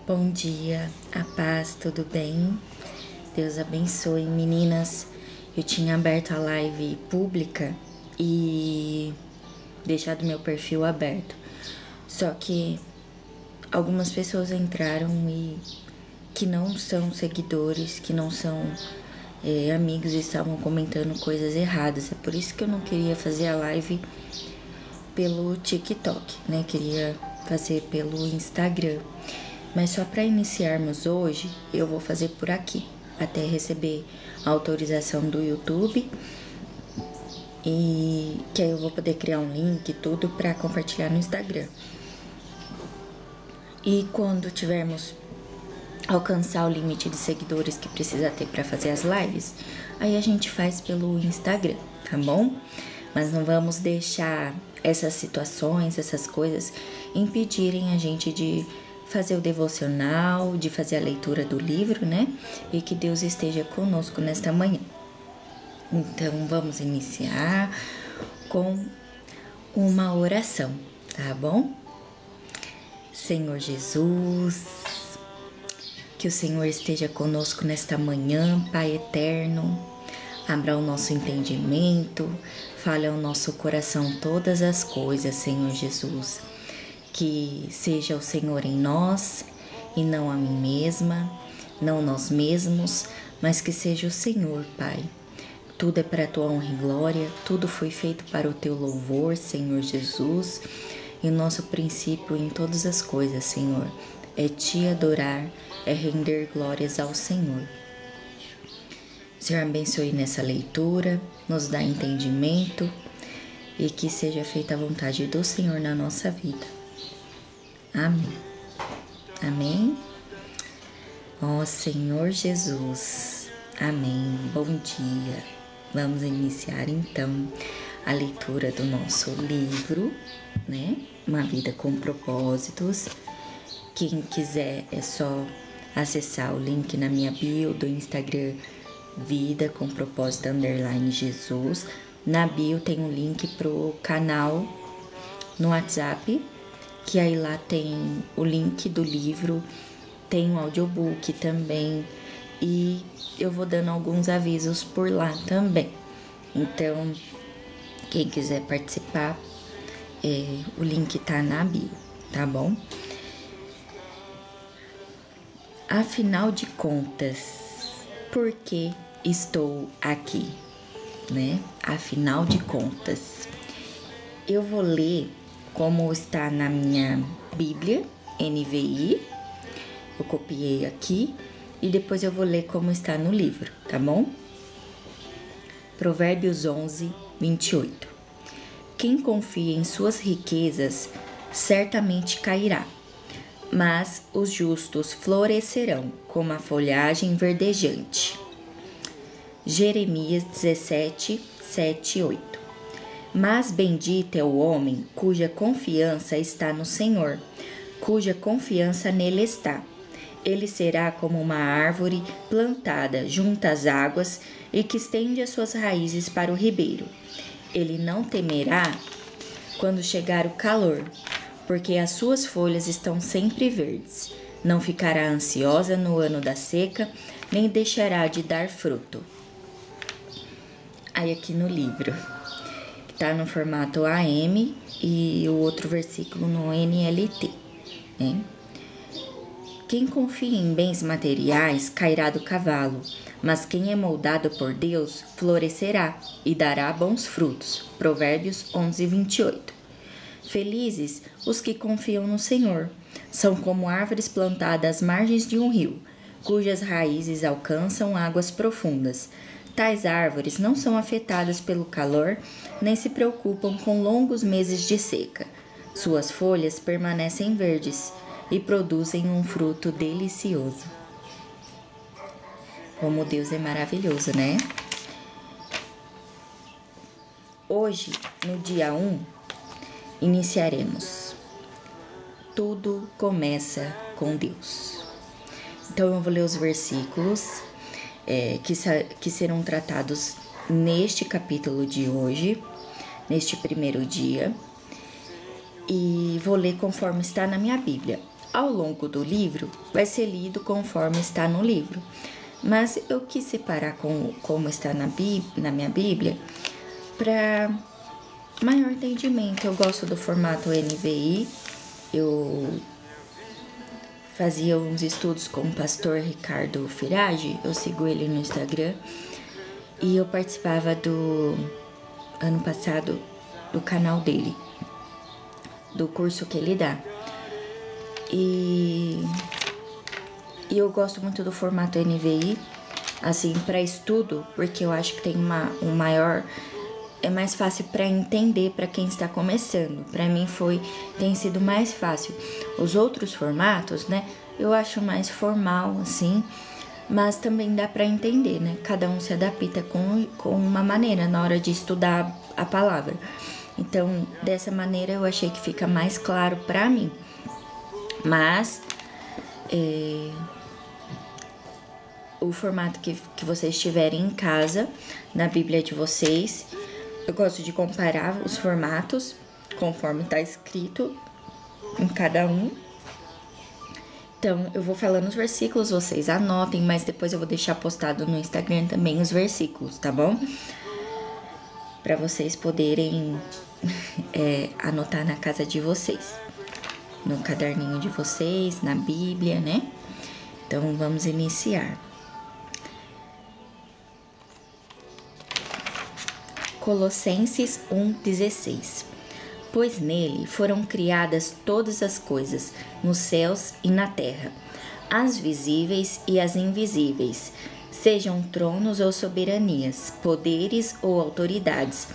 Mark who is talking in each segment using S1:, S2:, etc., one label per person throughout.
S1: Bom dia, a paz, tudo bem? Deus abençoe, meninas. Eu tinha aberto a live pública e deixado meu perfil aberto. Só que algumas pessoas entraram e que não são seguidores, que não são amigos e estavam comentando coisas erradas. É por isso que eu não queria fazer a live pelo TikTok, né? Queria fazer pelo Instagram. Mas só para iniciarmos hoje, eu vou fazer por aqui, até receber a autorização do YouTube. E que aí eu vou poder criar um link e tudo para compartilhar no Instagram. E quando tivermos alcançar o limite de seguidores que precisa ter para fazer as lives, aí a gente faz pelo Instagram, tá bom? Mas não vamos deixar essas situações, essas coisas impedirem a gente de fazer o devocional, de fazer a leitura do livro, né? E que Deus esteja conosco nesta manhã. Então, vamos iniciar com uma oração, tá bom? Senhor Jesus, que o Senhor esteja conosco nesta manhã, Pai eterno. Abra o nosso entendimento, fale ao nosso coração todas as coisas, Senhor Jesus. Que seja o Senhor em nós e não a mim mesma, não nós mesmos, mas que seja o Senhor, Pai. Tudo é para a tua honra e glória, tudo foi feito para o teu louvor, Senhor Jesus. E o nosso princípio em todas as coisas, Senhor, é te adorar, é render glórias ao Senhor. Senhor, abençoe nessa leitura, nos dá entendimento e que seja feita a vontade do Senhor na nossa vida. Amém. Amém. Ó Senhor Jesus. Amém. Bom dia. Vamos iniciar então a leitura do nosso livro, né? Uma Vida com Propósitos. Quem quiser é só acessar o link na minha bio do Instagram, Vida com Propósito _Jesus. Na bio tem um link pro canal no WhatsApp, que aí lá tem o link do livro, tem um audiobook também, e eu vou dando alguns avisos por lá também. Então, quem quiser participar, o link tá na bio, tá bom? Afinal de contas, por que estou aqui, né? Afinal de contas, eu vou ler como está na minha Bíblia, NVI, eu copiei aqui, e depois eu vou ler como está no livro, tá bom? Provérbios 11, 28. Quem confia em suas riquezas certamente cairá, mas os justos florescerão como a folhagem verdejante. Jeremias 17, 7 e 8. Mas bendito é o homem cuja confiança está no Senhor, cuja confiança nele está. Ele será como uma árvore plantada junto às águas e que estende as suas raízes para o ribeiro. Ele não temerá quando chegar o calor, porque as suas folhas estão sempre verdes. Não ficará ansiosa no ano da seca, nem deixará de dar fruto. Aí aqui no livro, tá no formato AM e o outro versículo no NLT, né? Quem confia em bens materiais cairá do cavalo, mas quem é moldado por Deus florescerá e dará bons frutos. Provérbios 11, 28. Felizes os que confiam no Senhor, são como árvores plantadas às margens de um rio, cujas raízes alcançam águas profundas. Tais árvores não são afetadas pelo calor, nem se preocupam com longos meses de seca. Suas folhas permanecem verdes e produzem um fruto delicioso. Como Deus é maravilhoso, né? Hoje, no dia 1, iniciaremos. Tudo começa com Deus. Então, eu vou ler os versículos que serão tratados neste capítulo de hoje, neste primeiro dia, e vou ler conforme está na minha Bíblia. ao longo do livro vai ser lido conforme está no livro. Mas eu quis separar como está na minha Bíblia para maior entendimento. Eu gosto do formato NVI. Eu fazia uns estudos com o pastor Ricardo Firage, eu sigo ele no Instagram, e eu participava ano passado do canal dele, do curso que ele dá. E eu gosto muito do formato NVI, assim, para estudo, porque eu acho que tem é mais fácil para entender para quem está começando. Para mim tem sido mais fácil. Os outros formatos, né, eu acho mais formal, assim, mas também dá para entender, né? Cada um se adapta com uma maneira na hora de estudar a palavra. Então, dessa maneira eu achei que fica mais claro para mim. Mas o formato que vocês tiverem em casa, na Bíblia de vocês, eu gosto de comparar os formatos conforme está escrito em cada um. Então, eu vou falando os versículos, vocês anotem, mas depois eu vou deixar postado no Instagram também os versículos, tá bom? Para vocês poderem anotar na casa de vocês, no caderninho de vocês, na Bíblia, né? Então, vamos iniciar. Colossenses 1:16. Pois nele foram criadas todas as coisas, nos céus e na terra, as visíveis e as invisíveis, sejam tronos ou soberanias, poderes ou autoridades.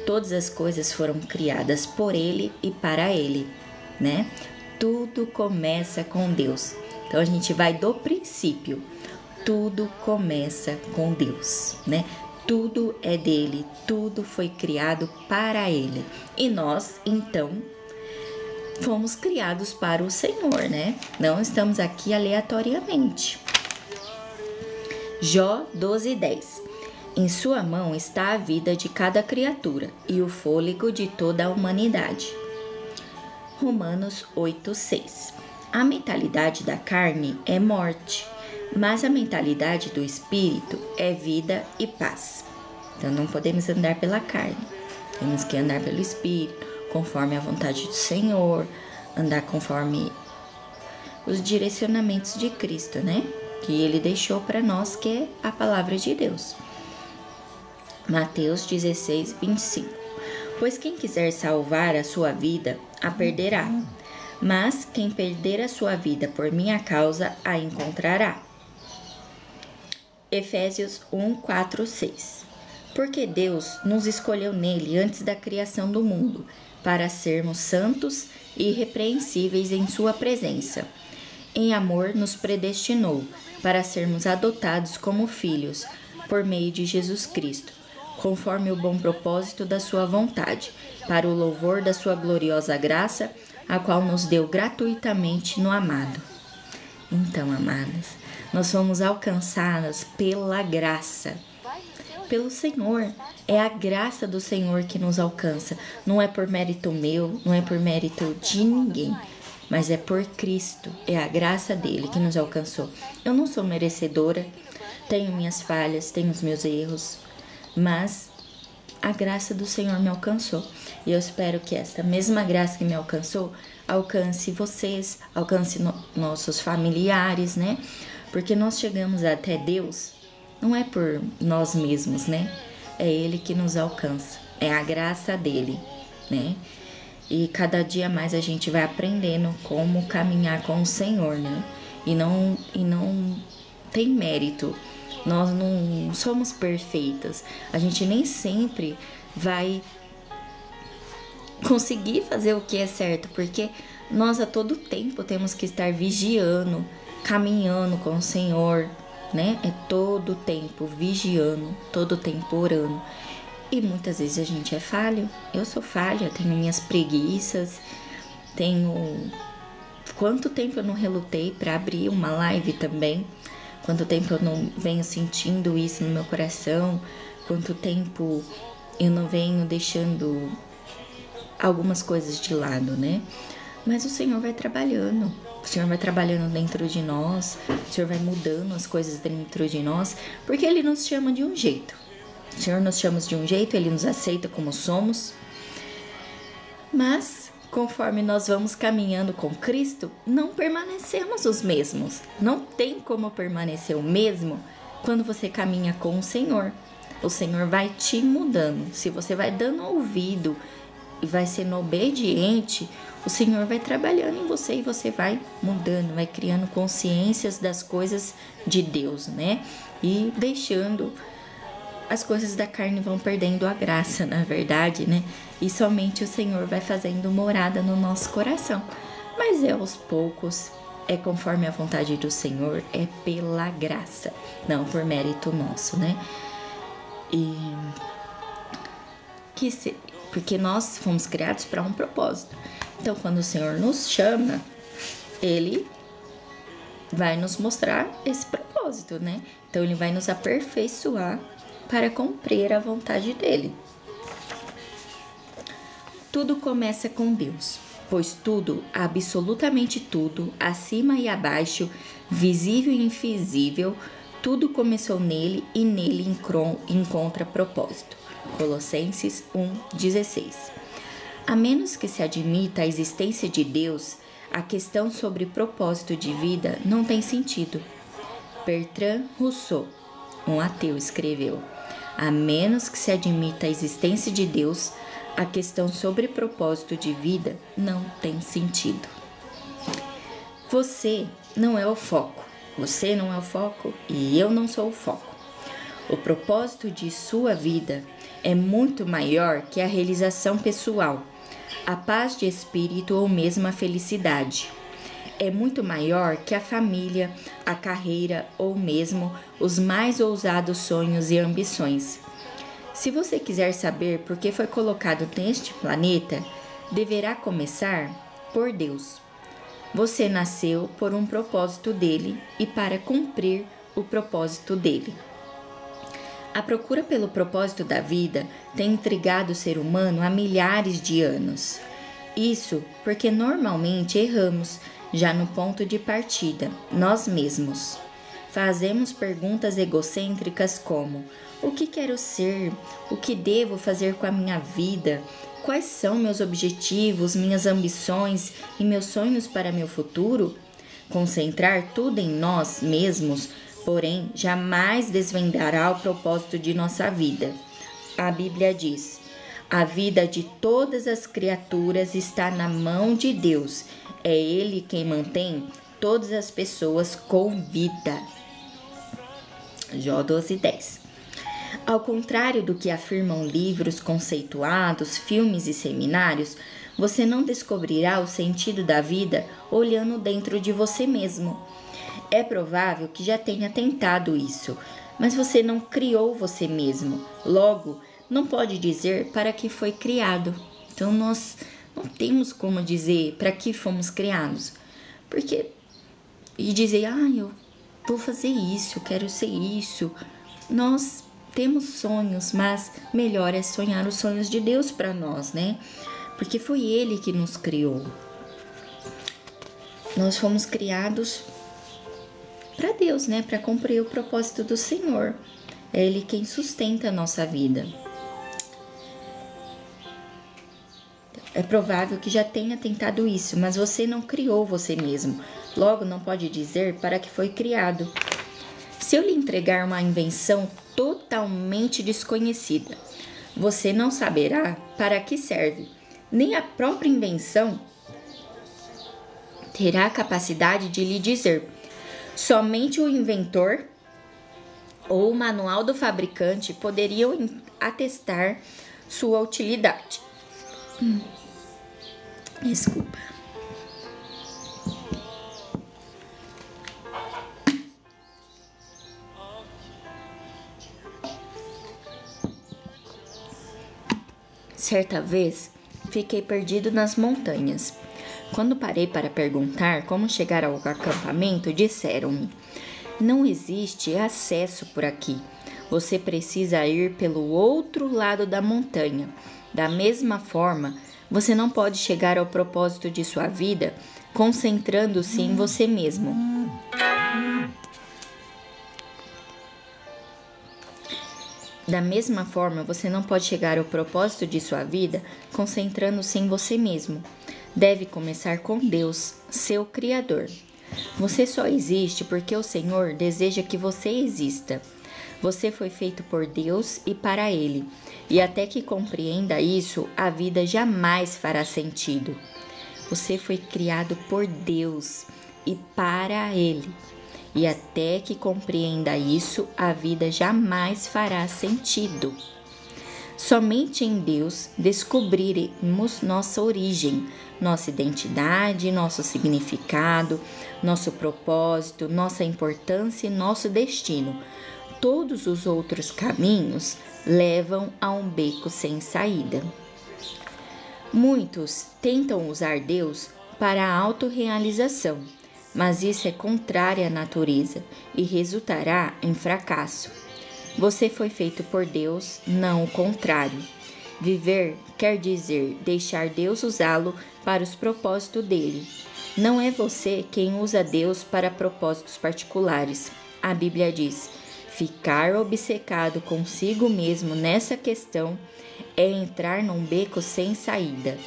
S1: Todas as coisas foram criadas por ele e para ele, né? Tudo começa com Deus. Então a gente vai do princípio. Tudo começa com Deus, né? Tudo é dele, tudo foi criado para ele. E nós, então, fomos criados para o Senhor, né? Não estamos aqui aleatoriamente. Jó 12:10. Em sua mão está a vida de cada criatura e o fôlego de toda a humanidade. Romanos 8:6. A mentalidade da carne é morte, mas a mentalidade do espírito é vida e paz. Então não podemos andar pela carne, temos que andar pelo espírito, conforme a vontade do Senhor, andar conforme os direcionamentos de Cristo, né? Que ele deixou para nós, que é a palavra de Deus. Mateus 16:25. Pois quem quiser salvar a sua vida, a perderá, mas quem perder a sua vida por minha causa, a encontrará. Efésios 1:4-6. Porque Deus nos escolheu nele antes da criação do mundo, para sermos santos e irrepreensíveis em sua presença. Em amor nos predestinou, para sermos adotados como filhos, por meio de Jesus Cristo, conforme o bom propósito da sua vontade, para o louvor da sua gloriosa graça, a qual nos deu gratuitamente no amado. Então, amadas, nós fomos alcançadas pela graça, pelo Senhor. É a graça do Senhor que nos alcança. Não é por mérito meu, não é por mérito de ninguém, mas é por Cristo. É a graça dele que nos alcançou. Eu não sou merecedora, tenho minhas falhas, tenho os meus erros, mas a graça do Senhor me alcançou. E eu espero que essa mesma graça que me alcançou alcance vocês, alcance nossos familiares, né? Porque nós chegamos até Deus, não é por nós mesmos, né? É Ele que nos alcança, é a graça dele, né? E cada dia mais a gente vai aprendendo como caminhar com o Senhor, né? E não tem mérito. Nós não somos perfeitas. A gente nem sempre vai conseguir fazer o que é certo, porque nós a todo tempo temos que estar vigiando, caminhando com o Senhor, né? É todo tempo vigiando, todo tempo orando. E muitas vezes a gente é falho. Eu sou falha, tenho minhas preguiças, tenho... Quanto tempo eu não relutei para abrir uma live também? Quanto tempo eu não venho sentindo isso no meu coração? Quanto tempo eu não venho deixando algumas coisas de lado, né? Mas o Senhor vai trabalhando. O Senhor vai trabalhando dentro de nós, o Senhor vai mudando as coisas dentro de nós, porque Ele nos chama de um jeito. O Senhor nos chama de um jeito, Ele nos aceita como somos. Mas, conforme nós vamos caminhando com Cristo, não permanecemos os mesmos. Não tem como permanecer o mesmo quando você caminha com o Senhor. O Senhor vai te mudando. Se você vai dando ouvido e vai sendo obediente, o Senhor vai trabalhando em você e você vai mudando, vai criando consciências das coisas de Deus, né? E deixando as coisas da carne, vão perdendo a graça, na verdade, né? E somente o Senhor vai fazendo morada no nosso coração. Mas é aos poucos, é conforme a vontade do Senhor, é pela graça, não por mérito nosso, né? Porque nós fomos criados para um propósito. Então, quando o Senhor nos chama, Ele vai nos mostrar esse propósito, né? Então, Ele vai nos aperfeiçoar para cumprir a vontade dEle. Tudo começa com Deus, pois tudo, absolutamente tudo, acima e abaixo, visível e invisível, tudo começou nele e nele encontra propósito. Colossenses 1:16. A menos que se admita a existência de Deus, a questão sobre propósito de vida não tem sentido. Bertrand Russell, um ateu, escreveu: a menos que se admita a existência de Deus, a questão sobre propósito de vida não tem sentido. Você não é o foco. Você não é o foco e eu não sou o foco. O propósito de sua vida é muito maior que a realização pessoal, a paz de espírito ou mesmo a felicidade. É muito maior que a família, a carreira ou mesmo os mais ousados sonhos e ambições. Se você quiser saber por que foi colocado neste planeta, deverá começar por Deus. Você nasceu por um propósito dele e para cumprir o propósito dele. A procura pelo propósito da vida tem intrigado o ser humano há milhares de anos. Isso porque normalmente erramos já no ponto de partida, nós mesmos. Fazemos perguntas egocêntricas como: o que quero ser? O que devo fazer com a minha vida? Quais são meus objetivos, minhas ambições e meus sonhos para meu futuro? Concentrar tudo em nós mesmos, porém, jamais desvendará o propósito de nossa vida. A Bíblia diz: a vida de todas as criaturas está na mão de Deus. É Ele quem mantém todas as pessoas com vida. Jó 12:10. Ao contrário do que afirmam livros conceituados, filmes e seminários, você não descobrirá o sentido da vida olhando dentro de você mesmo. É provável que já tenha tentado isso, mas você não criou você mesmo. Logo, não pode dizer para que foi criado. Então, nós não temos como dizer para que fomos criados. E dizer, eu vou fazer isso, eu quero ser isso. Nós temos sonhos, mas melhor é sonhar os sonhos de Deus para nós, né? Porque foi Ele que nos criou. Nós fomos criados para Deus, né? Para cumprir o propósito do Senhor. É Ele quem sustenta a nossa vida. É provável que já tenha tentado isso, mas você não criou você mesmo. Logo, não pode dizer para que foi criado. Se eu lhe entregar uma invenção totalmente desconhecida, você não saberá para que serve. Nem a própria invenção terá a capacidade de lhe dizer. Somente o inventor ou o manual do fabricante poderiam atestar sua utilidade. Desculpa. Certa vez, fiquei perdido nas montanhas. Quando parei para perguntar como chegar ao acampamento, disseram-me: não existe acesso por aqui. Você precisa ir pelo outro lado da montanha. Da mesma forma, você não pode chegar ao propósito de sua vida concentrando-se em você mesmo. Da mesma forma, você não pode chegar ao propósito de sua vida concentrando-se em você mesmo. Deve começar com Deus, seu Criador. Você só existe porque o Senhor deseja que você exista. Você foi feito por Deus e para Ele, e até que compreenda isso, a vida jamais fará sentido. Você foi criado por Deus e para Ele, e até que compreenda isso, a vida jamais fará sentido. Somente em Deus descobriremos nossa origem, nossa identidade, nosso significado, nosso propósito, nossa importância e nosso destino. Todos os outros caminhos levam a um beco sem saída. Muitos tentam usar Deus para a autorrealização, mas isso é contrário à natureza e resultará em fracasso. Você foi feito por Deus, não o contrário. Viver quer dizer deixar Deus usá-lo para os propósitos dele. Não é você quem usa Deus para propósitos particulares. A Bíblia diz: ficar obcecado consigo mesmo nessa questão é entrar num beco sem saída.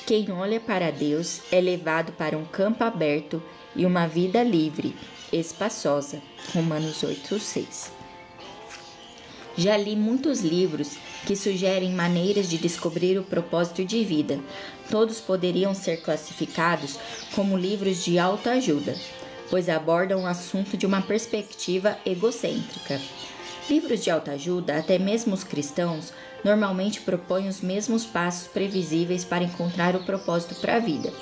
S1: Quem olha para Deus é levado para um campo aberto e uma vida livre, espaçosa. Romanos 8:6. Já li muitos livros que sugerem maneiras de descobrir o propósito de vida. Todos poderiam ser classificados como livros de autoajuda, pois abordam o assunto de uma perspectiva egocêntrica. Livros de autoajuda, até mesmo os cristãos, normalmente propõem os mesmos passos previsíveis para encontrar o propósito para a vida.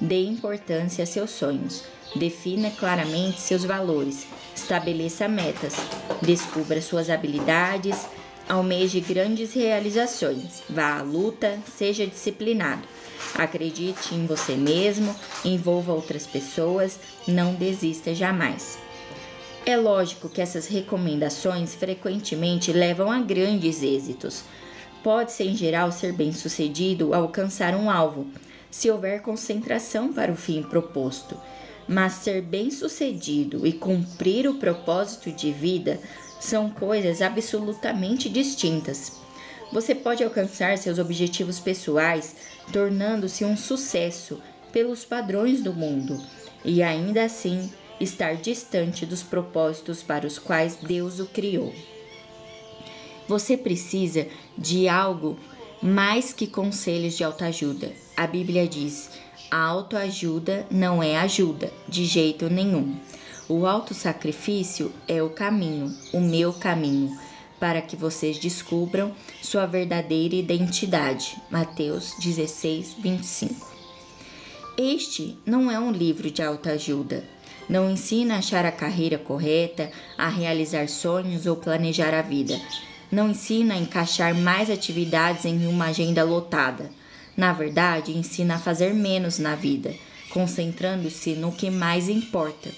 S1: Dê importância a seus sonhos, defina claramente seus valores, estabeleça metas, descubra suas habilidades, almeje grandes realizações, vá à luta, seja disciplinado. Acredite em você mesmo, envolva outras pessoas, não desista jamais. É lógico que essas recomendações frequentemente levam a grandes êxitos. Pode-se, em geral, ser bem-sucedido ao alcançar um alvo, se houver concentração para o fim proposto. Mas ser bem-sucedido e cumprir o propósito de vida são coisas absolutamente distintas. Você pode alcançar seus objetivos pessoais tornando-se um sucesso pelos padrões do mundo e ainda assim estar distante dos propósitos para os quais Deus o criou. Você precisa de algo mais que conselhos de autoajuda. A Bíblia diz: a autoajuda não é ajuda, de jeito nenhum. O autossacrifício é o caminho, o meu caminho, para que vocês descubram sua verdadeira identidade. Mateus 16:25. Este não é um livro de autoajuda. Não ensina a achar a carreira correta, a realizar sonhos ou planejar a vida. Não ensina a encaixar mais atividades em uma agenda lotada. Na verdade, ensina a fazer menos na vida, concentrando-se no que mais importa.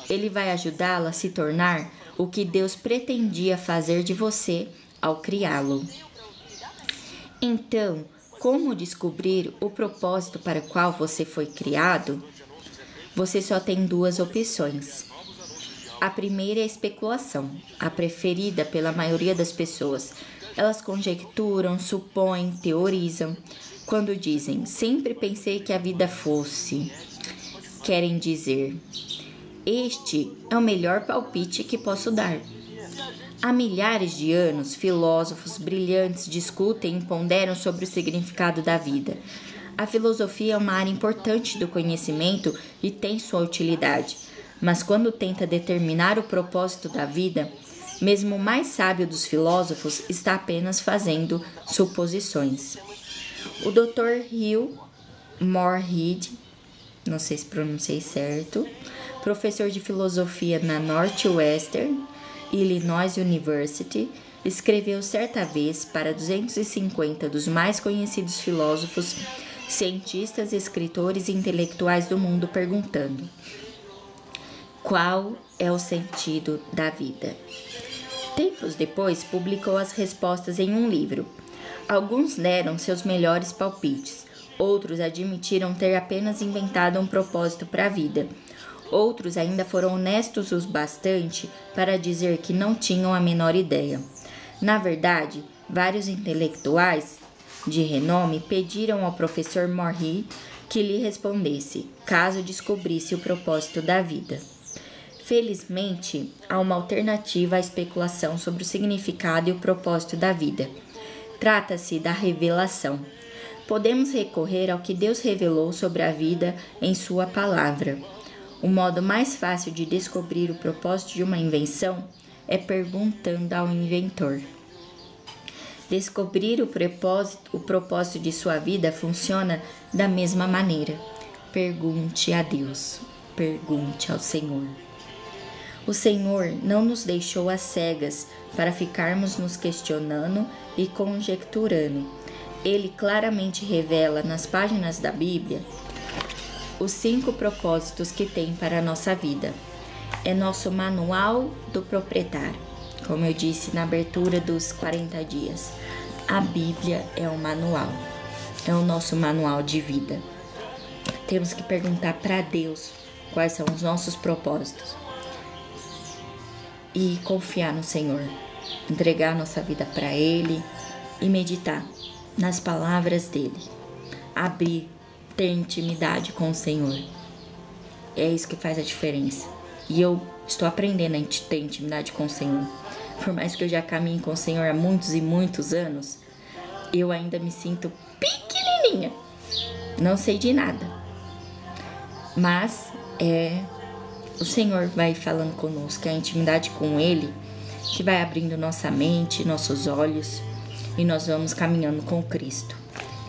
S1: Ele vai ajudá-la a se tornar o que Deus pretendia fazer de você ao criá-lo. Então, como descobrir o propósito para o qual você foi criado? Você só tem duas opções. A primeira é a especulação, a preferida pela maioria das pessoas. Elas conjecturam, supõem, teorizam. Quando dizem, sempre pensei que a vida fosse, querem dizer, este é o melhor palpite que posso dar. Há milhares de anos, filósofos brilhantes discutem e ponderam sobre o significado da vida. A filosofia é uma área importante do conhecimento e tem sua utilidade, mas quando tenta determinar o propósito da vida, mesmo o mais sábio dos filósofos está apenas fazendo suposições. O Dr. Hugh Moorhead, não sei se pronunciei certo, professor de filosofia na Northwestern Illinois University, escreveu certa vez para 250 dos mais conhecidos filósofos, cientistas, escritores e intelectuais do mundo perguntando: qual é o sentido da vida? Tempos depois, publicou as respostas em um livro. Alguns deram seus melhores palpites, Outros admitiram ter apenas inventado um propósito para a vida. Outros ainda foram honestos o bastante para dizer que não tinham a menor ideia. Na verdade, vários intelectuais de renome pediram ao professor Morrie que lhe respondesse, caso descobrisse o propósito da vida. Felizmente, há uma alternativa à especulação sobre o significado e o propósito da vida. Trata-se da revelação. Podemos recorrer ao que Deus revelou sobre a vida em sua palavra. O modo mais fácil de descobrir o propósito de uma invenção é perguntando ao inventor. Descobrir o propósito de sua vida funciona da mesma maneira. Pergunte a Deus, pergunte ao Senhor. O Senhor não nos deixou às cegas para ficarmos nos questionando e conjecturando. Ele claramente revela nas páginas da Bíblia os 5 propósitos que tem para a nossa vida. É nosso manual do proprietário. Como eu disse na abertura dos 40 dias, a Bíblia é o manual, é o nosso manual de vida. Temos que perguntar para Deus quais são os nossos propósitos e confiar no Senhor, entregar nossa vida para Ele e meditar nas palavras dele. Abrir, ter intimidade com o Senhor. É isso que faz a diferença. E eu estou aprendendo a ter intimidade com o Senhor. Por mais que eu já caminhe com o Senhor há muitos e muitos anos, eu ainda me sinto pequenininha. Não sei de nada. Mas o Senhor vai falando conosco, a intimidade com Ele, que vai abrindo nossa mente, nossos olhos, e nós vamos caminhando com Cristo.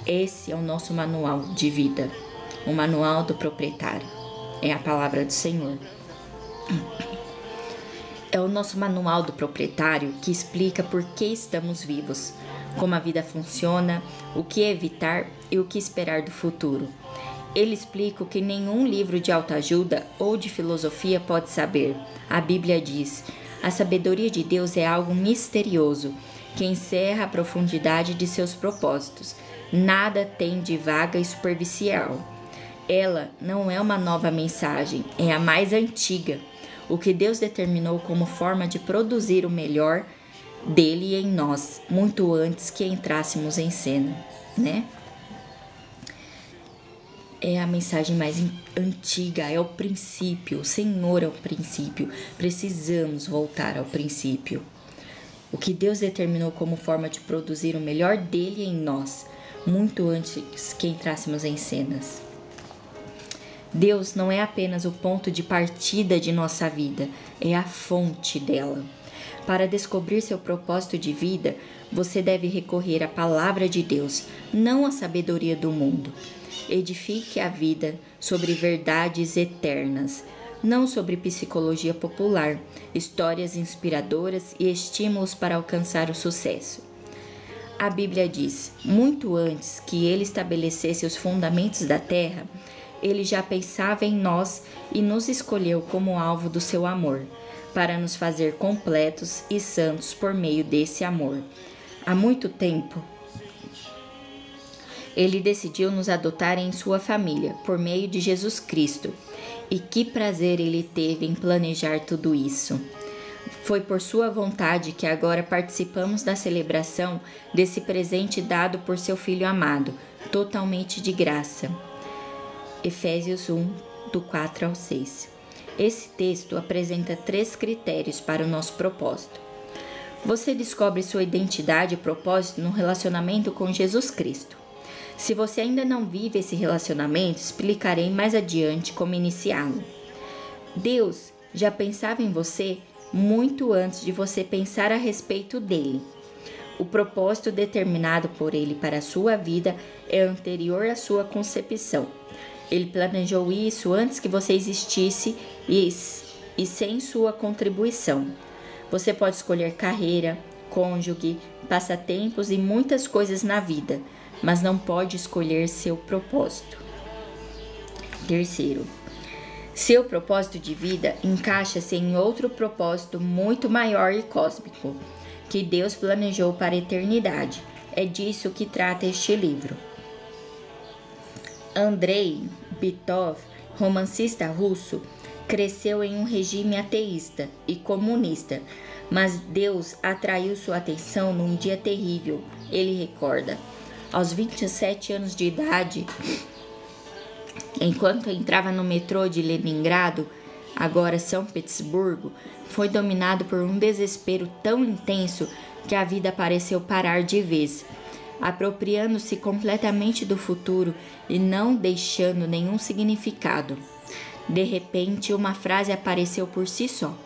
S1: Esse é o nosso manual de vida, o manual do proprietário. É a palavra do Senhor. É o nosso manual do proprietário que explica por que estamos vivos, como a vida funciona, o que evitar e o que esperar do futuro. Ele explica o que nenhum livro de autoajuda ou de filosofia pode saber. A Bíblia diz: a sabedoria de Deus é algo misterioso, que encerra a profundidade de seus propósitos. Nada tem de vaga e superficial. Ela não é uma nova mensagem, é a mais antiga. O que Deus determinou como forma de produzir o melhor dele em nós, muito antes que entrássemos em cena, né? É a mensagem mais antiga, é o princípio. O Senhor é o princípio. Precisamos voltar ao princípio. O que Deus determinou como forma de produzir o melhor dele em nós, muito antes que entrássemos em cenas. Deus não é apenas o ponto de partida de nossa vida, é a fonte dela. Para descobrir seu propósito de vida, você deve recorrer à palavra de Deus, não à sabedoria do mundo. Edifique a vida sobre verdades eternas, não sobre psicologia popular, histórias inspiradoras e estímulos para alcançar o sucesso. A Bíblia diz: muito antes que ele estabelecesse os fundamentos da terra, ele já pensava em nós e nos escolheu como alvo do seu amor, para nos fazer completos e santos por meio desse amor. Há muito tempo, ele decidiu nos adotar em sua família, por meio de Jesus Cristo. E que prazer ele teve em planejar tudo isso. Foi por sua vontade que agora participamos da celebração desse presente dado por seu Filho amado, totalmente de graça. Efésios 1, do 4 ao 6. Esse texto apresenta 3 critérios para o nosso propósito. Você descobre sua identidade e propósito no relacionamento com Jesus Cristo. Se você ainda não vive esse relacionamento, explicarei mais adiante como iniciá-lo. Deus já pensava em você muito antes de você pensar a respeito dele. O propósito determinado por ele para a sua vida é anterior à sua concepção. Ele planejou isso antes que você existisse e sem sua contribuição. Você pode escolher carreira, cônjuge, passatempos e muitas coisas na vida, mas não pode escolher seu propósito. Terceiro, seu propósito de vida encaixa-se em outro propósito muito maior e cósmico, que Deus planejou para a eternidade. É disso que trata este livro. Andrei Bitov, romancista russo, cresceu em um regime ateísta e comunista, mas Deus atraiu sua atenção num dia terrível. Ele recorda: aos 27 anos de idade, enquanto entrava no metrô de Leningrado, agora São Petersburgo, foi dominado por um desespero tão intenso que a vida pareceu parar de vez, apropriando-se completamente do futuro e não deixando nenhum significado. De repente, uma frase apareceu por si só: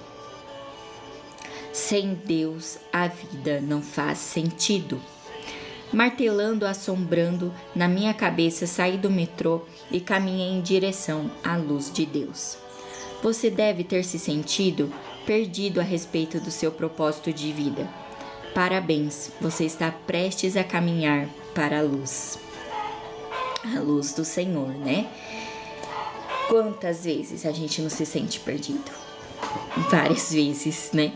S1: sem Deus, a vida não faz sentido. Martelando, assombrando na minha cabeça, saí do metrô e caminhei em direção à luz de Deus. Você deve ter se sentido perdido a respeito do seu propósito de vida. Parabéns, você está prestes a caminhar para a luz do Senhor, né? Quantas vezes a gente não se sente perdido? Várias vezes, né?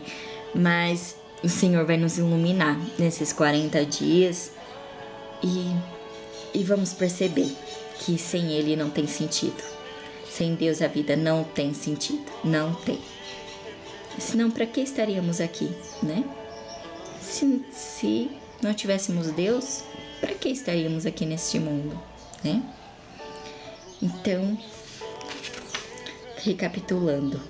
S1: Mas o Senhor vai nos iluminar nesses 40 dias e vamos perceber que sem Ele não tem sentido. Sem Deus a vida não tem sentido, não tem. Senão, para que estaríamos aqui, né? Se não tivéssemos Deus, para que estaríamos aqui neste mundo, né? Então, recapitulando,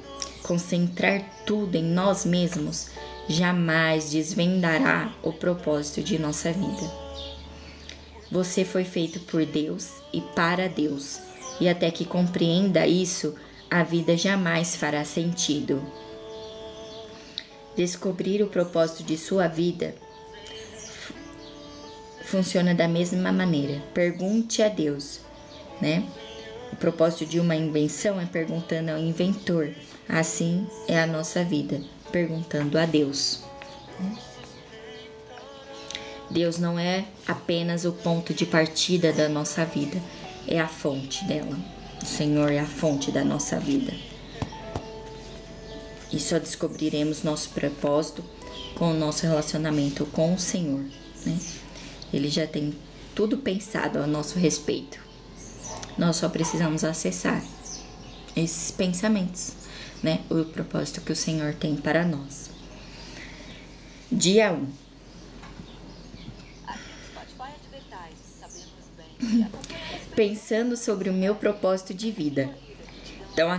S1: concentrar tudo em nós mesmos jamais desvendará o propósito de nossa vida. Você foi feito por Deus e para Deus, e até que compreenda isso, a vida jamais fará sentido. Descobrir o propósito de sua vida funciona da mesma maneira. Pergunte a Deus, né? O propósito de uma invenção é perguntando ao inventor. Assim é a nossa vida, perguntando a Deus. Deus não é apenas o ponto de partida da nossa vida, é a fonte dela. O Senhor é a fonte da nossa vida. E só descobriremos nosso propósito com o nosso relacionamento com o Senhor, né? Ele já tem tudo pensado a nosso respeito. Nós só precisamos acessar esses pensamentos, né? O propósito que o Senhor tem para nós. Dia 1. Pensando sobre o meu propósito de vida. Então,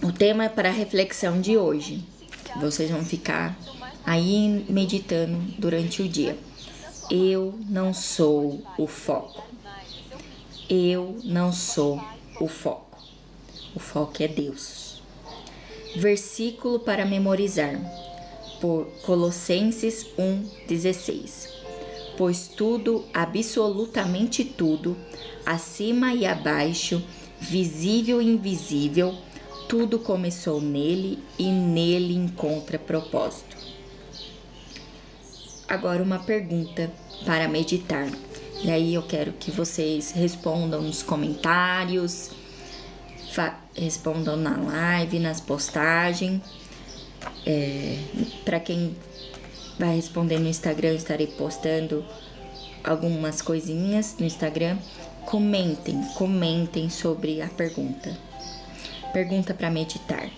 S1: o tema é para a reflexão de hoje. Vocês vão ficar aí meditando durante o dia. Eu não sou o foco. Eu não sou o foco. O foco é Deus. Versículo para memorizar. Por Colossenses 1:16. Pois tudo, absolutamente tudo, acima e abaixo, visível e invisível, tudo começou nele e nele encontra propósito. Agora uma pergunta para meditar. E aí eu quero que vocês respondam nos comentários, respondam na live, nas postagens. Para quem vai responder no Instagram, eu estarei postando algumas coisinhas no Instagram. Comentem sobre a pergunta. Pergunta para meditar.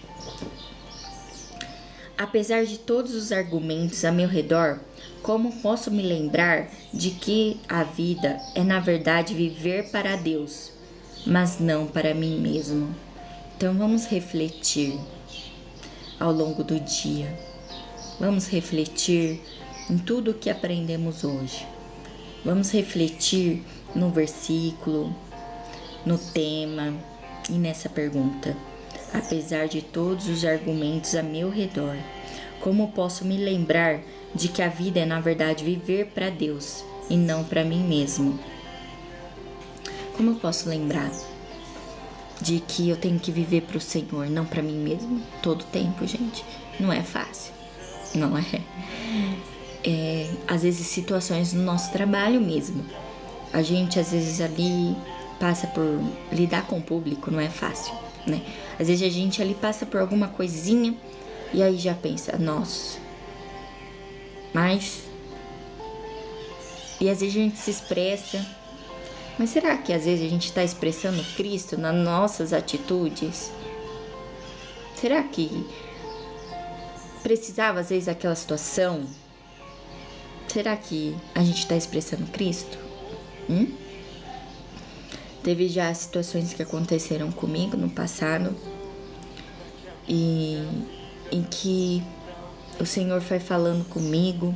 S1: Apesar de todos os argumentos a meu redor, como posso me lembrar de que a vida é na verdade viver para Deus, mas não para mim mesmo? Então vamos refletir ao longo do dia. Vamos refletir em tudo o que aprendemos hoje. Vamos refletir no versículo, no tema e nessa pergunta. Apesar de todos os argumentos a meu redor, como posso me lembrar de que a vida é na verdade viver para Deus e não para mim mesmo? Como eu posso lembrar de que eu tenho que viver para o Senhor, não para mim mesmo? Todo tempo, gente. Não é fácil. Não é. Às vezes situações no nosso trabalho mesmo. A gente às vezes ali passa por lidar com o público, não é fácil, né? Às vezes a gente ali passa por alguma coisinha e aí já pensa, nossa. Mas... E às vezes a gente se expressa Mas será que às vezes a gente está expressando Cristo nas nossas atitudes? Será que precisava às vezes daquela situação? Será que a gente está expressando Cristo? Teve já situações que aconteceram comigo no passado e em que o Senhor foi falando comigo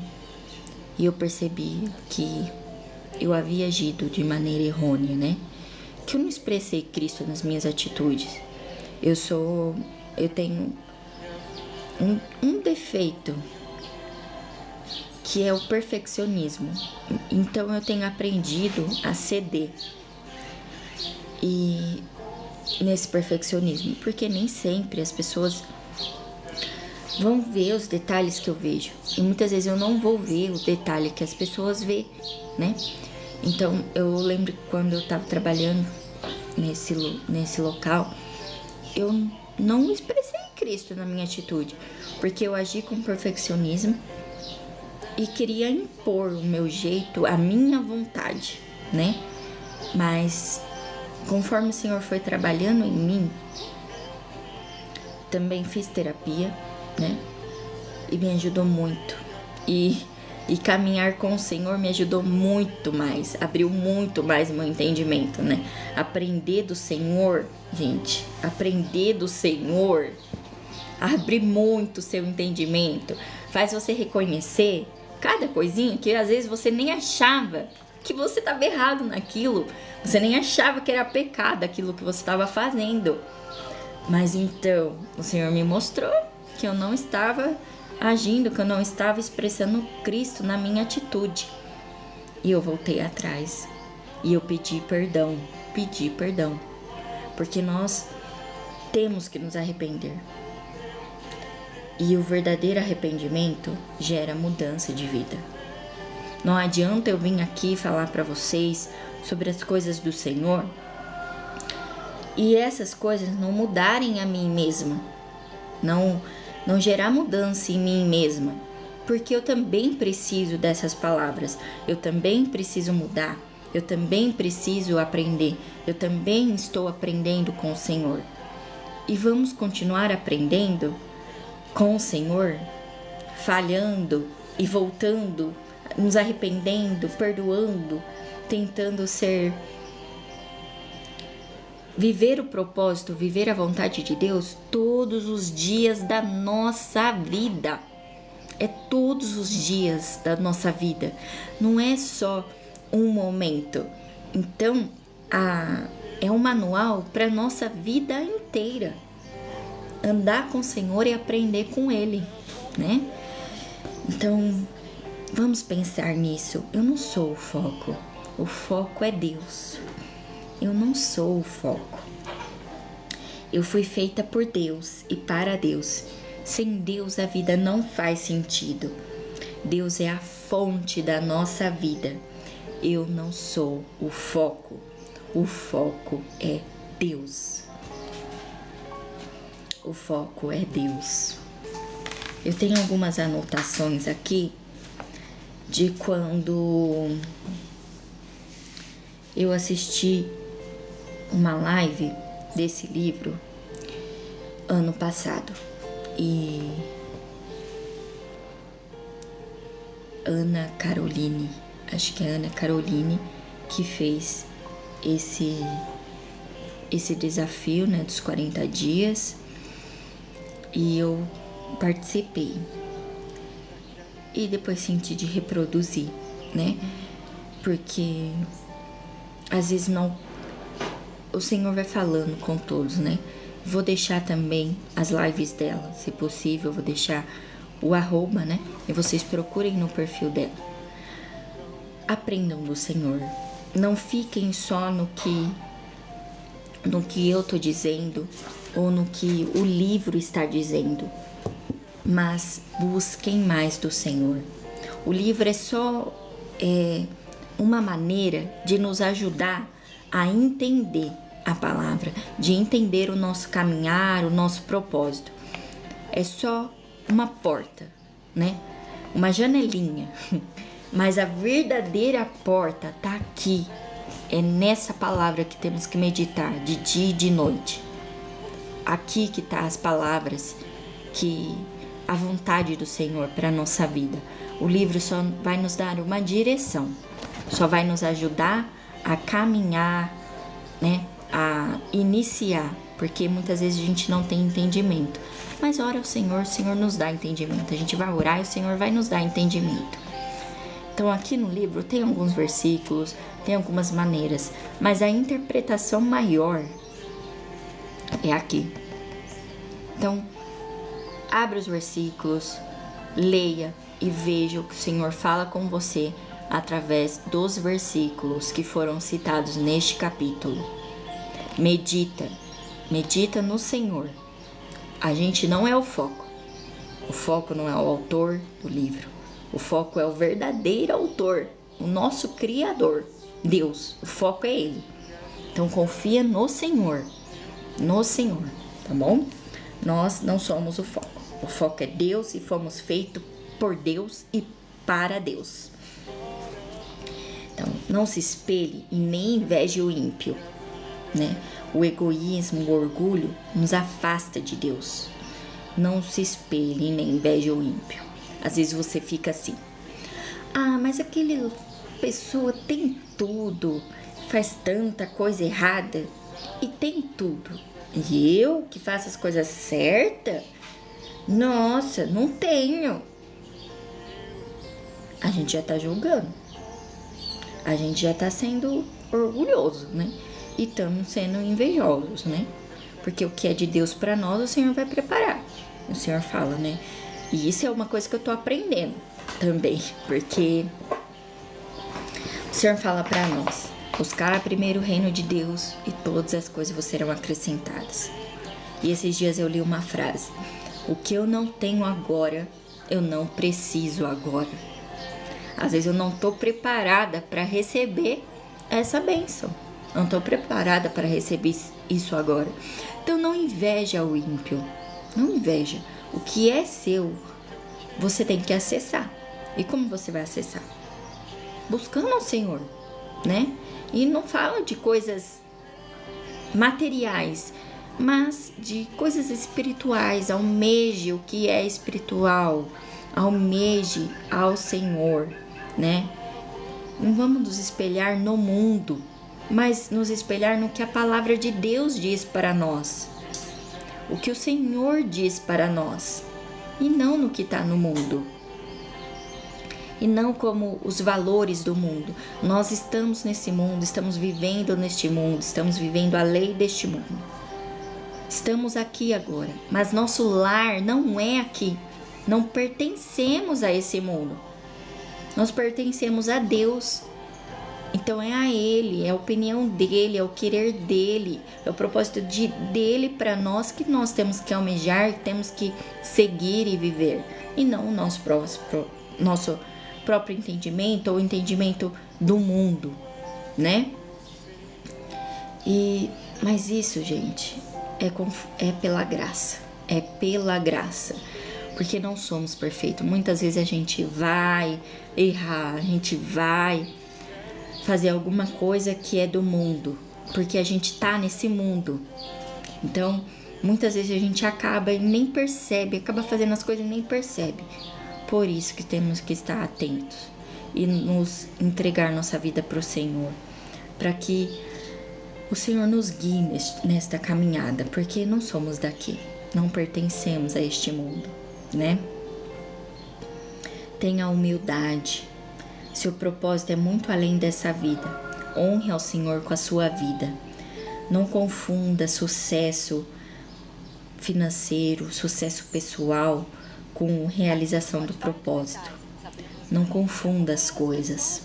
S1: e eu percebi que eu havia agido de maneira errônea, né? Que eu não expressei Cristo nas minhas atitudes. Eu tenho um defeito, que é o perfeccionismo. Então eu tenho aprendido a ceder e nesse perfeccionismo, porque nem sempre as pessoas vão ver os detalhes que eu vejo, e muitas vezes eu não vou ver o detalhe que as pessoas vê, né? Então eu lembro que quando eu estava trabalhando nesse local, eu não expressei Cristo na minha atitude, porque eu agi com perfeccionismo e queria impor o meu jeito, a minha vontade, né? Mas conforme o Senhor foi trabalhando em mim, também fiz terapia, né? E me ajudou muito. E caminhar com o Senhor me ajudou muito mais, abriu muito mais o meu entendimento, né? Aprender do Senhor, gente, aprender do Senhor abre muito o seu entendimento, faz você reconhecer cada coisinha que às vezes você nem achava que você estava errado naquilo, você nem achava que era pecado aquilo que você estava fazendo. Mas então o Senhor me mostrou que eu não estava agindo, que eu não estava expressando Cristo na minha atitude. E eu voltei atrás e eu pedi perdão, porque nós temos que nos arrepender. E o verdadeiro arrependimento gera mudança de vida. Não adianta eu vir aqui falar para vocês sobre as coisas do Senhor e essas coisas não mudarem a mim mesma, não gerar mudança em mim mesma, porque eu também preciso dessas palavras, eu também preciso mudar, eu também preciso aprender, eu também estou aprendendo com o Senhor. E vamos continuar aprendendo com o Senhor, falhando e voltando, nos arrependendo, perdoando, tentando viver o propósito, viver a vontade de Deus todos os dias da nossa vida. É todos os dias da nossa vida, não é só um momento. Então, é um manual para nossa vida inteira. Andar com o Senhor e aprender com Ele, né? Então, vamos pensar nisso. Eu não sou o foco é Deus. Eu não sou o foco. Eu fui feita por Deus e para Deus. Sem Deus a vida não faz sentido. Deus é a fonte da nossa vida. Eu não sou o foco. O foco é Deus. O foco é Deus. Eu tenho algumas anotações aqui de quando eu assisti uma live desse livro ano passado. E Ana Caroline, acho que é Ana Caroline que fez esse desafio, né, dos 40 dias. E eu participei. E depois senti de reproduzir, né? Porque às vezes o Senhor vai falando com todos, né? Vou deixar também as lives dela, se possível, vou deixar o @, né? E vocês procurem no perfil dela. Aprendam do Senhor. Não fiquem só no que eu tô dizendo ou no que o livro está dizendo, mas busquem mais do Senhor. O livro é só uma maneira de nos ajudar a entender a palavra, de entender o nosso caminhar, o nosso propósito. É só uma porta, né? Uma janelinha. Mas a verdadeira porta tá aqui, É nessa palavra que temos que meditar, de dia e de noite. Aqui que tá as palavras, que a vontade do Senhor para a nossa vida. O livro só vai nos dar uma direção, só vai nos ajudar a caminhar, né? A iniciar, porque muitas vezes a gente não tem entendimento. Mas ora o Senhor nos dá entendimento. A gente vai orar e o Senhor vai nos dar entendimento. Então aqui no livro tem alguns versículos, tem algumas maneiras, mas a interpretação maior é aqui. Então, abra os versículos, leia e veja o que o Senhor fala com você através dos versículos que foram citados neste capítulo. Medita no Senhor. A gente não é o foco. O foco não é o autor do livro. O foco é o verdadeiro autor, o nosso Criador, Deus. O foco é Ele. Então confia no Senhor, tá bom? Nós não somos o foco. O foco é Deus e fomos feitos por Deus e para Deus. Então, não se espelhe e nem inveje o ímpio, né? O egoísmo, o orgulho nos afasta de Deus. Não se espelhe e nem inveje o ímpio. Às vezes você fica assim: ah, mas aquela pessoa tem tudo, faz tanta coisa errada e tem tudo. E eu que faço as coisas certas, nossa, não tenho. A gente já tá julgando. A gente já tá sendo orgulhoso, né? E estamos sendo invejosos, né? Porque o que é de Deus para nós, o Senhor vai preparar. O Senhor fala, né? E isso é uma coisa que eu tô aprendendo também, porque o Senhor fala para nós: buscar primeiro o reino de Deus e todas as coisas vos serão acrescentadas. E esses dias eu li uma frase: o que eu não tenho agora, eu não preciso agora. Às vezes eu não tô preparada para receber essa bênção. Não tô preparada para receber isso agora. Então não inveja o ímpio. Não inveja. O que é seu, você tem que acessar. E como você vai acessar? Buscando o Senhor, né? E não fala de coisas materiais, mas de coisas espirituais. Almeje o que é espiritual. Almeje ao Senhor, né? Não vamos nos espelhar no mundo, mas nos espelhar no que a palavra de Deus diz para nós. O que o Senhor diz para nós. E não no que está no mundo. E não como os valores do mundo. Nós estamos nesse mundo, estamos vivendo neste mundo, estamos vivendo a lei deste mundo. Estamos aqui agora, mas nosso lar não é aqui. Não pertencemos a esse mundo. Nós pertencemos a Deus. Então é a Ele, é a opinião dEle, é o querer dEle, é o propósito dEle para nós que nós temos que almejar, temos que seguir e viver. E não o nosso próprio entendimento ou o entendimento do mundo, né? Mas isso, gente, é pela graça. É pela graça. Porque não somos perfeitos. Muitas vezes a gente vai errar, a gente vai fazer alguma coisa que é do mundo, porque a gente tá nesse mundo. Então, muitas vezes a gente acaba e nem percebe, acaba fazendo as coisas e nem percebe. Por isso que temos que estar atentos e nos entregar nossa vida para o Senhor, para que o Senhor nos guie nesta caminhada, porque não somos daqui, não pertencemos a este mundo, né? Tenha humildade. Seu propósito é muito além dessa vida. Honre ao Senhor com a sua vida. Não confunda sucesso financeiro, sucesso pessoal com realização do propósito. Não confunda as coisas.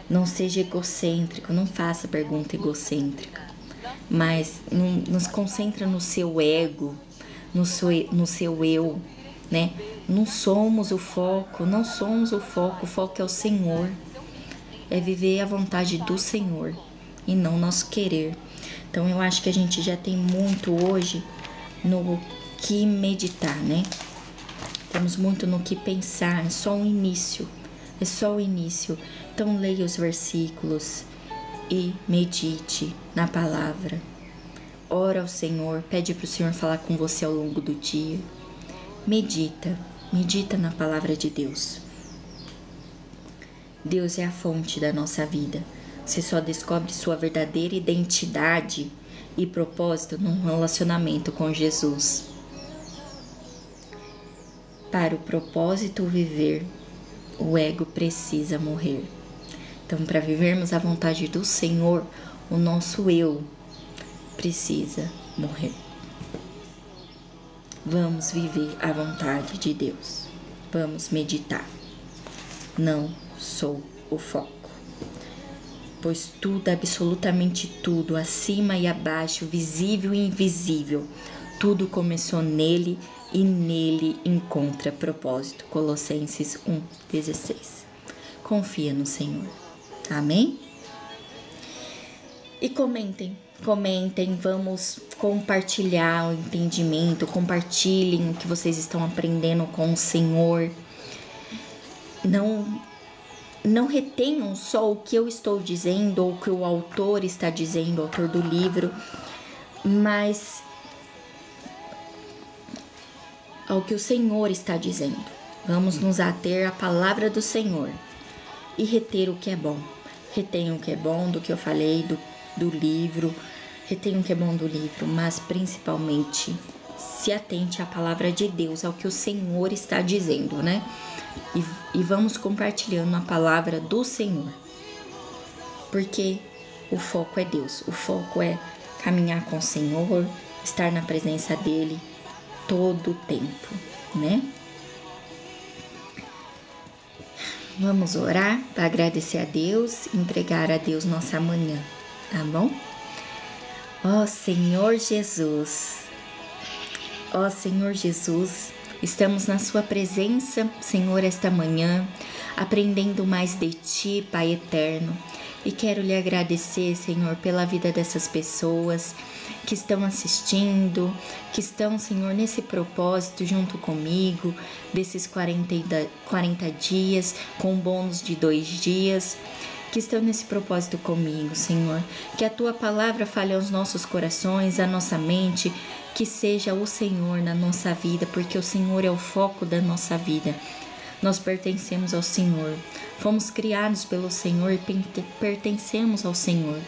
S1: Não seja egocêntrico, não faça pergunta egocêntrica. Mas não se concentra no seu ego, no seu eu, né? Não somos o foco, não somos o foco é o Senhor. É viver a vontade do Senhor e não nosso querer. Então eu acho que a gente já tem muito hoje no que meditar, né? Temos muito no que pensar, é só o início. Então leia os versículos, e medite na palavra. Ora ao Senhor, pede para o Senhor falar com você ao longo do dia. Medita na palavra de Deus. Deus é a fonte da nossa vida. Você só descobre sua verdadeira identidade e propósito num relacionamento com Jesus. Para o propósito viver, o ego precisa morrer. Então, para vivermos a vontade do Senhor, o nosso eu precisa morrer. Vamos viver a vontade de Deus. Vamos meditar. Não sou o foco. Pois tudo, absolutamente tudo, acima e abaixo, visível e invisível, tudo começou nele e nele encontra propósito. Colossenses 1:16. Confia no Senhor. Amém? E comentem, vamos compartilhar o entendimento, compartilhem o que vocês estão aprendendo com o Senhor. Não retenham só o que eu estou dizendo ou o que o autor está dizendo, o autor do livro, mas ao que o Senhor está dizendo. Vamos nos ater à palavra do Senhor e reter o que é bom. Retenham o que é bom do que eu falei, do livro, retenham o que é bom do livro, mas principalmente se atente à palavra de Deus, ao que o Senhor está dizendo, né? E vamos compartilhando a palavra do Senhor, porque o foco é Deus, o foco é caminhar com o Senhor, estar na presença dele todo o tempo, né? Vamos orar para agradecer a Deus, entregar a Deus nossa manhã, tá bom? Ó Senhor Jesus, estamos na sua presença, Senhor, esta manhã, aprendendo mais de Ti, Pai eterno. E quero lhe agradecer, Senhor, pela vida dessas pessoas que estão assistindo, que estão, Senhor, nesse propósito junto comigo, desses 40 dias, com bônus de 2 dias, que estão nesse propósito comigo, Senhor. Que a Tua palavra fale aos nossos corações, à nossa mente, que seja o Senhor na nossa vida, porque o Senhor é o foco da nossa vida. Nós pertencemos ao Senhor, fomos criados pelo Senhor e pertencemos ao Senhor.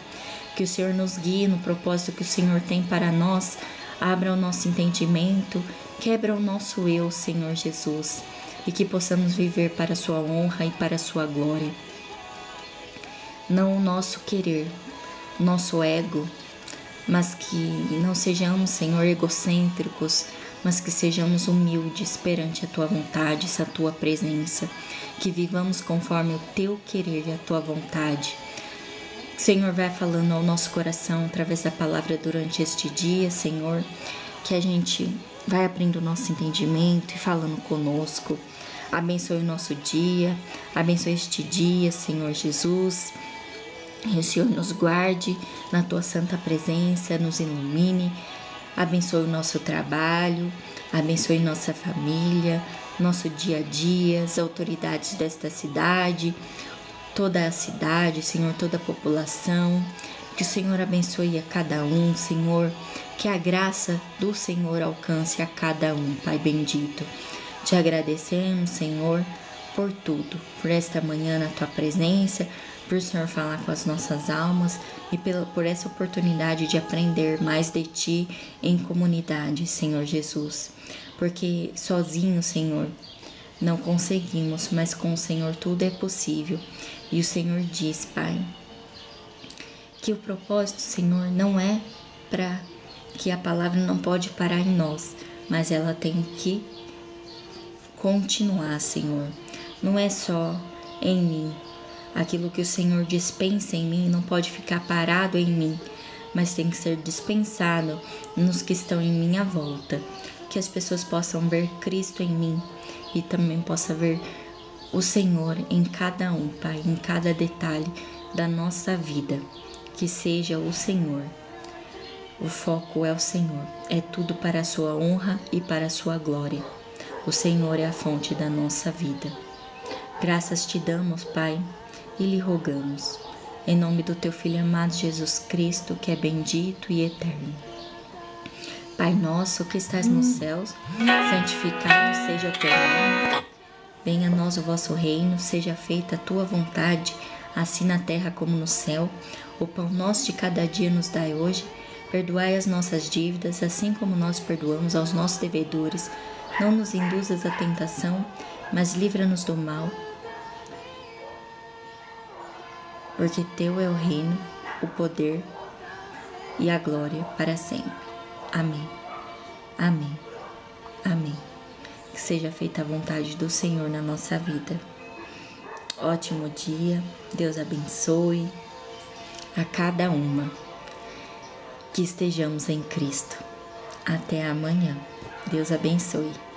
S1: Que o Senhor nos guie no propósito que o Senhor tem para nós, abra o nosso entendimento, quebra o nosso eu, Senhor Jesus, e que possamos viver para a sua honra e para a sua glória. Não o nosso querer, nosso ego, mas que não sejamos, Senhor, egocêntricos, mas que sejamos humildes perante a Tua vontade, essa Tua presença, que vivamos conforme o Teu querer e a Tua vontade. Senhor, vai falando ao nosso coração através da palavra durante este dia, Senhor, que a gente vai abrindo o nosso entendimento e falando conosco. Abençoe o nosso dia, abençoe este dia, Senhor Jesus. E o Senhor nos guarde na Tua santa presença, nos ilumine, abençoe o nosso trabalho, abençoe nossa família, nosso dia a dia, as autoridades desta cidade, toda a cidade, Senhor, toda a população. Que o Senhor abençoe a cada um, Senhor, que a graça do Senhor alcance a cada um, Pai bendito. Te agradecemos, Senhor, por tudo, por esta manhã na Tua presença, por o Senhor falar com as nossas almas e por essa oportunidade de aprender mais de Ti em comunidade, Senhor Jesus. Porque sozinho, Senhor, não conseguimos, mas com o Senhor tudo é possível. E o Senhor diz, Pai, que o propósito, Senhor, não é para que a palavra não pode parar em nós, mas ela tem que continuar, Senhor. Não é só em mim. Aquilo que o Senhor dispensa em mim não pode ficar parado em mim, mas tem que ser dispensado nos que estão em minha volta. Que as pessoas possam ver Cristo em mim e também possa ver o Senhor em cada um, Pai, em cada detalhe da nossa vida. Que seja o Senhor. O foco é o Senhor. É tudo para a sua honra e para a sua glória. O Senhor é a fonte da nossa vida. Graças te damos, Pai, e lhe rogamos. em nome do teu Filho amado Jesus Cristo, que é bendito e eterno. Pai nosso que estás nos céus, santificado seja o teu nome. Venha a nós o vosso reino, seja feita a tua vontade, assim na terra como no céu. O pão nosso de cada dia nos dai hoje. Perdoai as nossas dívidas, assim como nós perdoamos aos nossos devedores. Não nos induzas à tentação, mas livra-nos do mal. Porque teu é o reino, o poder e a glória para sempre. Amém. Amém. Amém. Que seja feita a vontade do Senhor na nossa vida. Ótimo dia. Deus abençoe a cada uma. Que estejamos em Cristo. Até amanhã. Deus abençoe.